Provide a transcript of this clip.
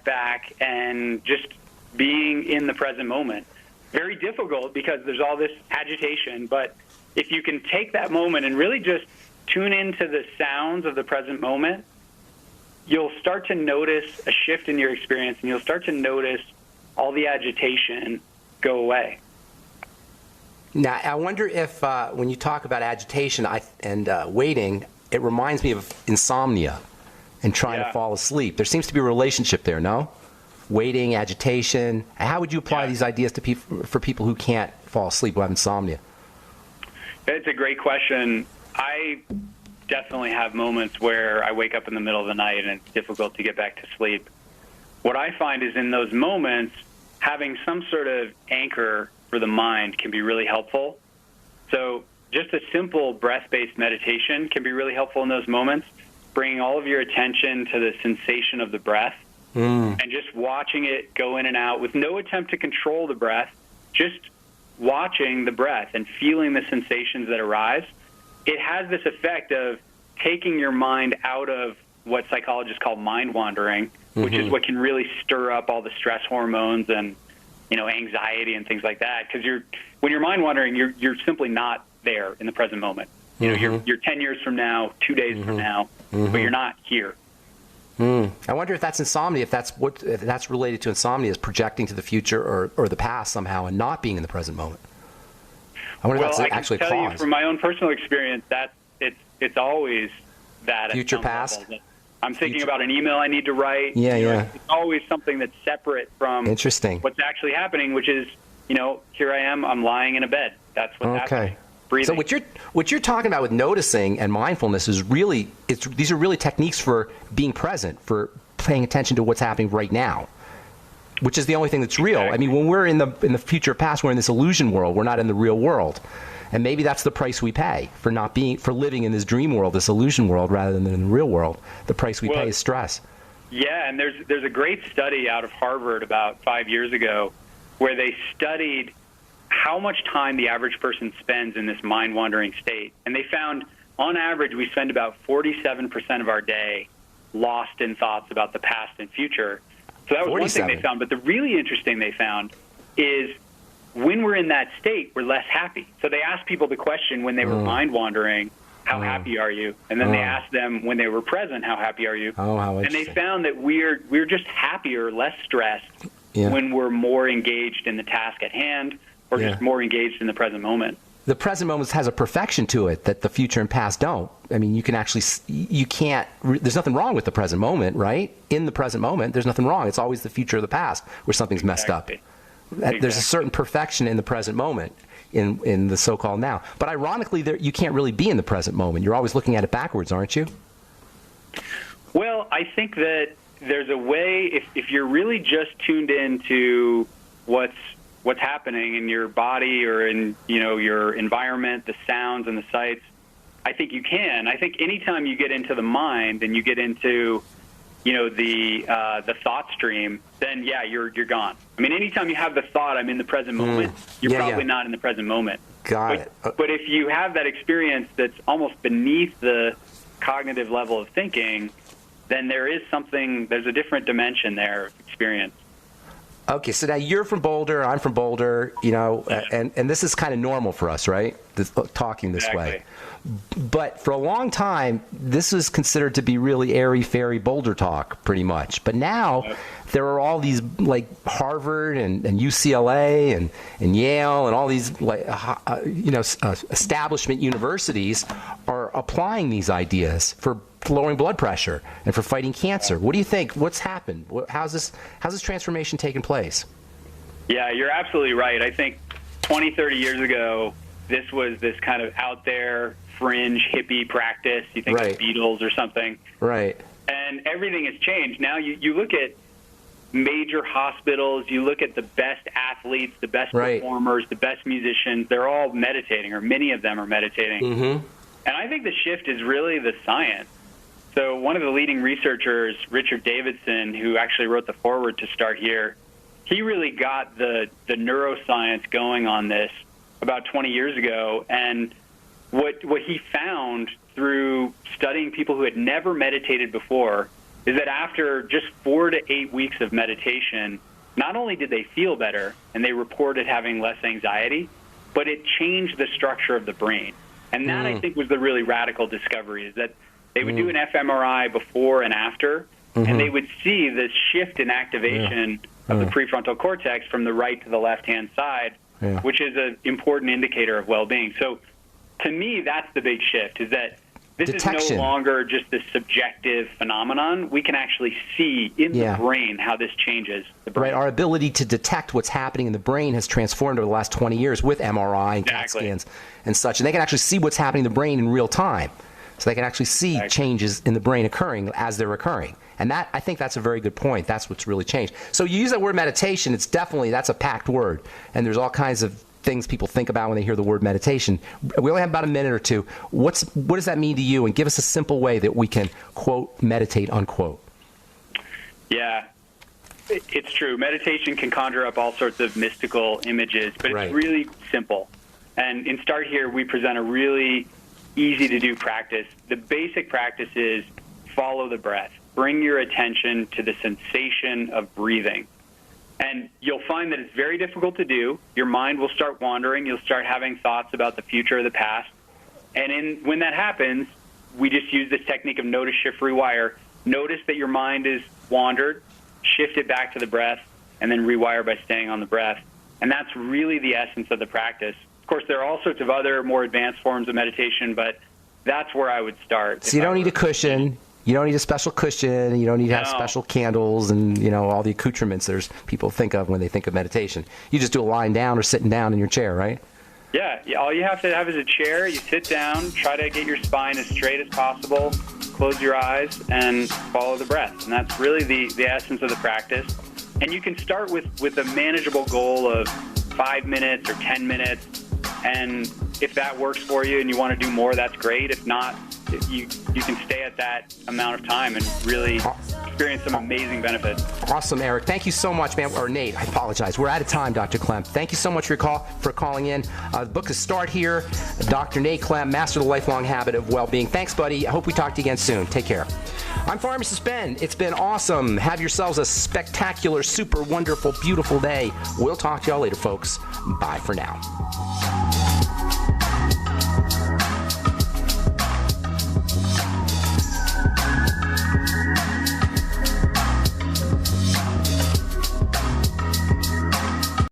step back and just being in the present moment. Very difficult because there's all this agitation, but if you can take that moment and really just tune into the sounds of the present moment, you'll start to notice a shift in your experience, and you'll start to notice all the agitation go away. Now, I wonder if when you talk about agitation and waiting, it reminds me of insomnia and trying to fall asleep. There seems to be a relationship there, no? Waiting, agitation. How would you apply these ideas to for people who can't fall asleep, who have insomnia? It's a great question. I definitely have moments where I wake up in the middle of the night and it's difficult to get back to sleep. What I find is in those moments, having some sort of anchor for the mind can be really helpful. So just a simple breath-based meditation can be really helpful in those moments, bringing all of your attention to the sensation of the breath and just watching it go in and out with no attempt to control the breath, just watching the breath and feeling the sensations that arise. It has this effect of taking your mind out of what psychologists call mind wandering, which is what can really stir up all the stress hormones and, anxiety and things like that. Because when you're mind wandering, you're simply not there in the present moment. You're 10 years from now, 2 days from now, but you're not here. I wonder if that's insomnia, if that's related to insomnia, is projecting to the future or the past somehow and not being in the present moment. I wonder if that's actually a cause. I can tell you from my own personal experience that it's always that future past. I'm thinking about an email I need to write. It's always something that's separate from what's actually happening, which is, here I am, I'm lying in a bed. That's what's happening. Breathing. So what you're talking about with noticing and mindfulness is these are really techniques for being present, for paying attention to what's happening right now, which is the only thing that's real. I mean, when we're in the future past, we're in this illusion world. We're not in the real world. And maybe that's the price we pay for living in this dream world, this illusion world, rather than in the real world. The price we pay is stress. Yeah, and there's a great study out of Harvard about 5 years ago where they studied how much time the average person spends in this mind-wandering state. And they found, on average, we spend about 47% of our day lost in thoughts about the past and future. So that was 47. One thing they found. But the really interesting they found is when we're in that state, we're less happy. So they asked people the question when they were mind-wandering, how happy are you? And then they asked them when they were present, how happy are you? How and they found that we're just happier, less stressed when we're more engaged in the task at hand or just more engaged in the present moment. The present moment has a perfection to it that the future and past don't. I mean, there's nothing wrong with the present moment, right? In the present moment, there's nothing wrong. It's always the future or the past where something's messed up. There's a certain perfection in the present moment, in the so-called now. But ironically, you can't really be in the present moment. You're always looking at it backwards, aren't you? Well, I think that there's a way, if you're really just tuned into what's happening in your body or in your environment, the sounds and the sights, I think you can. I think anytime you get into the mind and you get into the thought stream, then you're gone. I mean, anytime you have the thought, I'm in the present moment, you're probably not in the present moment. Got it. But if you have that experience that's almost beneath the cognitive level of thinking, then there's a different dimension there of experience. Okay, so now you're from Boulder, I'm from Boulder, and this is kind of normal for us, right? Talking this way. But for a long time, this was considered to be really airy-fairy Boulder talk, pretty much. But now there are all these, like Harvard and UCLA and Yale and all these, establishment universities are applying these ideas for lowering blood pressure and for fighting cancer. What do you think? What's happened? How's this transformation taken place? Yeah, you're absolutely right. I think 20, 30 years ago, this was this kind of out there, fringe, hippie practice. You think of the Beatles or something. Right. And everything has changed. Now you look at major hospitals, you look at the best athletes, the best performers, the best musicians, they're all meditating, or many of them are meditating. And I think the shift is really the science. So one of the leading researchers, Richard Davidson, who actually wrote the foreword to Start Here, he really got the neuroscience going on this about 20 years ago. And what he found through studying people who had never meditated before is that after just 4 to 8 weeks of meditation, not only did they feel better and they reported having less anxiety, but it changed the structure of the brain. And that, I think, was the really radical discovery, is that they would do an fMRI before and after, and they would see this shift in activation of the prefrontal cortex from the right to the left-hand side, which is an important indicator of well-being. So to me, that's the big shift, is that this is no longer just this subjective phenomenon. We can actually see in the brain how this changes the brain. Right. Our ability to detect what's happening in the brain has transformed over the last 20 years with MRI and CAT scans and such. And they can actually see what's happening in the brain in real time. So they can actually see changes in the brain occurring as they're occurring. And that, I think that's a very good point. That's what's really changed. So you use that word meditation. It's definitely, that's a packed word. And there's all kinds of things people think about when they hear the word meditation. We only have about a minute or two. What does that mean to you? And give us a simple way that we can, quote, meditate, unquote. Yeah, it's true. Meditation can conjure up all sorts of mystical images, but it's really simple. And in Start Here, we present a really easy-to-do practice. The basic practice is follow the breath. Bring your attention to the sensation of breathing. And you'll find that it's very difficult to do. Your mind will start wandering. You'll start having thoughts about the future or the past. And when that happens, we just use this technique of notice, shift, rewire. Notice that your mind is wandered, shift it back to the breath, and then rewire by staying on the breath. And that's really the essence of the practice. Of course, there are all sorts of other more advanced forms of meditation, but that's where I would start. So you don't need a cushion. You don't need a special cushion. You don't need to have special candles and, you know, all the accoutrements there's people think of when they think of meditation. You just do a lying down or sitting down in your chair, right? Yeah. All you have to have is a chair. You sit down, try to get your spine as straight as possible, close your eyes, and follow the breath. And that's really the essence of the practice. And you can start with a manageable goal of 5 minutes or 10 minutes. And if that works for you and you want to do more, that's great. If not, you can stay at that amount of time and really experience some amazing benefits. Awesome, Eric. Thank you so much, man. Or Nate, I apologize. We're out of time, Dr. Clem. Thank you so much for calling in. The book is Start Here. Dr. Nate Clem, Master the Lifelong Habit of Well-Being. Thanks, buddy. I hope we talk to you again soon. Take care. I'm Pharmacist Ben. It's been awesome. Have yourselves a spectacular, super wonderful, beautiful day. We'll talk to y'all later, folks. Bye for now.